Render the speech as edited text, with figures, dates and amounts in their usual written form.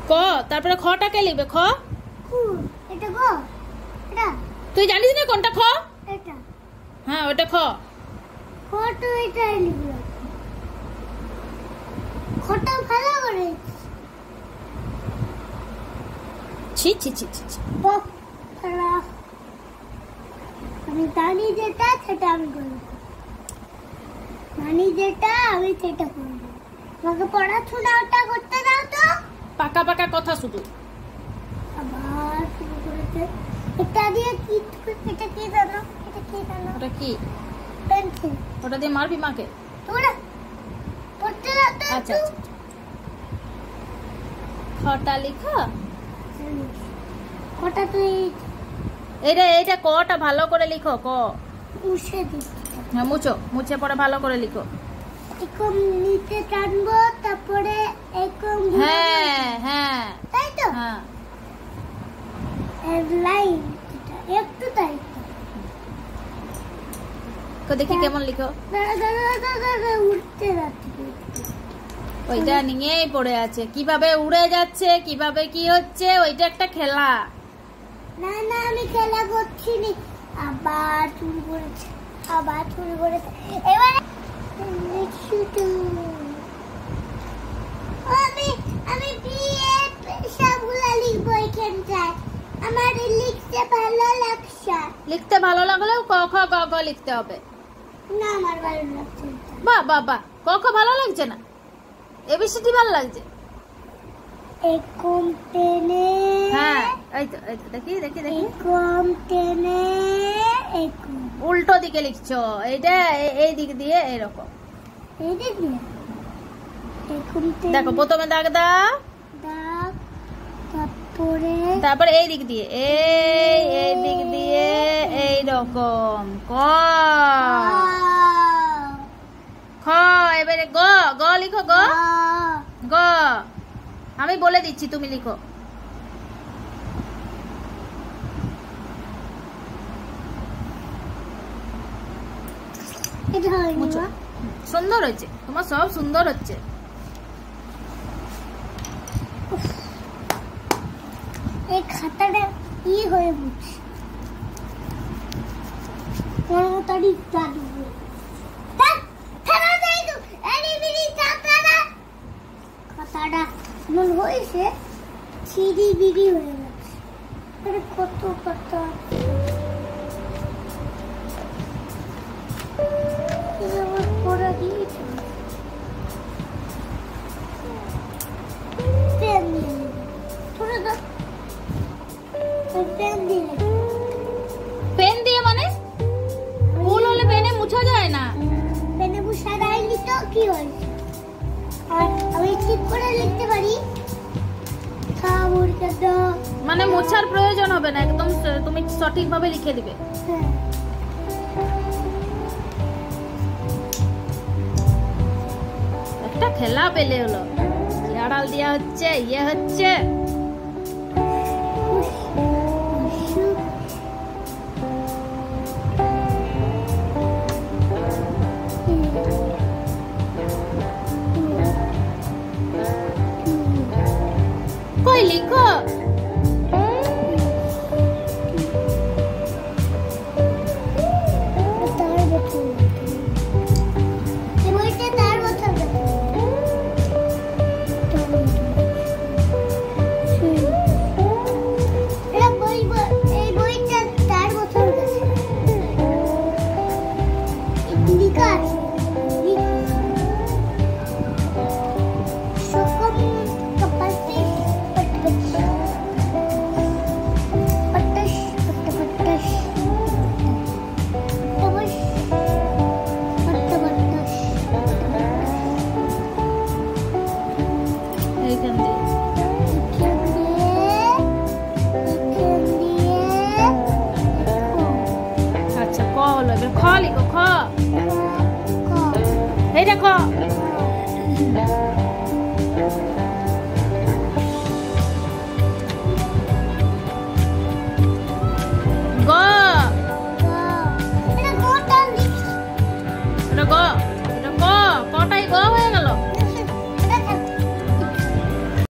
ক তারপরে খটাকে লিখবে খ। এটা গ, এটা তুই জানিস না কোনটা খ? এটা হ্যাঁ ওটা খ। খ তো এটাই লিখলাম। খটা ভালো করে ছি ছি ছি ছি ছি। আমি জানি যেটা সেটা আমি করবো, জানি যেটা আমি সেটা করবো। আমাকে পড়াশোনাটা করতে দাও তো। পাকা পাকা কথা শুধু। আবার শুরু করেছে। এটা দিয়ে কি, এটা কি জানো? এটা কি জানো? ওটা কি? পেন্সিল। ওটা দিয়ে মারবি মাকে? তোরা পড়তে দাও তো। আচ্ছা আচ্ছা। খটা লিখো। কটা তুই এইটা কটা ভালো করে লিখো ক। মুছে দিস। হ্যাঁ মুছো, মুছে পরে ভালো করে লিখো। এরকম নিচে টানবো, তারপরে এরকম হ্যাঁ হ্যাঁ তাই তো। হ্যাঁ লাইন একটু তাই তো দেখি কেমন লিখো। উঠতে যাচ্ছে, ওইটা নিয়েই পড়ে আছে, কিভাবে উড়ে যাচ্ছে, কিভাবে কি হচ্ছে, ওইটা একটা খেলা। না না আমি খেলা করছি নি। আবার শুরু করেছে, আবার শুরু করেছে। এবারে আমি আমি বিয়ে সবগুলো লিখবো এখানটায়। আমার লিখতে ভালো লাগছে। লিখতে ভালো লাগলেও ক খ গ ঘ লিখতে হবে। না আমার ভালো লাগছে না। বাহ বাহ বাহ, ক খ ভালো লাগছে না, এবিসিডি ভালো লাগছে। একম টেনে, হ্যাঁ এই তো দেখি দেখি দেখি। একম টেনে, একম উল্টো দিকে লিখছো, এইটা এই দিক দিয়ে এরকম। এই দিক দিয়ে একম টেনে দেখো প্রথমে দাগ দাও, দাগ, তারপরে তারপর এই দিক দিয়ে, এই দিক দিয়ে এইরকম ক খ। এবারে গ, গ লিখো গ। গ আমি বলে দিচ্ছি, তুমি লিখো। এটা হয়নি মুছো। মা। সুন্দর হয়েছে, তোমার সব সুন্দর হচ্ছে। এই খাতাটা ই হয়ে বুঝছি তাড়াতাড়ি দাদু খাতাটা এমন হয়েছে ছিড়ি বিড়ি হয়ে গেছে। কত কথা পড়া দিয়েছে। পেন দিয়ে থোড়া দাও, পেন দিয়ে পেন দিয়ে মানে ভুল হলে পেনে মুছা যায় না। পেনে মুছা দেয়নি তো কি হয়েছে? আর আমি ঠিক করে লিখতে পারি। মানে মোছার প্রয়োজন হবে না, একদম তুমি সঠিকভাবে লিখে দিবে। হ্যাঁ। একটা খেলা পেলে হলো, আড়াল দেওয়া হচ্ছে, ইয়ে হচ্ছে। কই লিখো। আচ্ছা ক হলো, এবার খ লিখো। খ এইটা খ।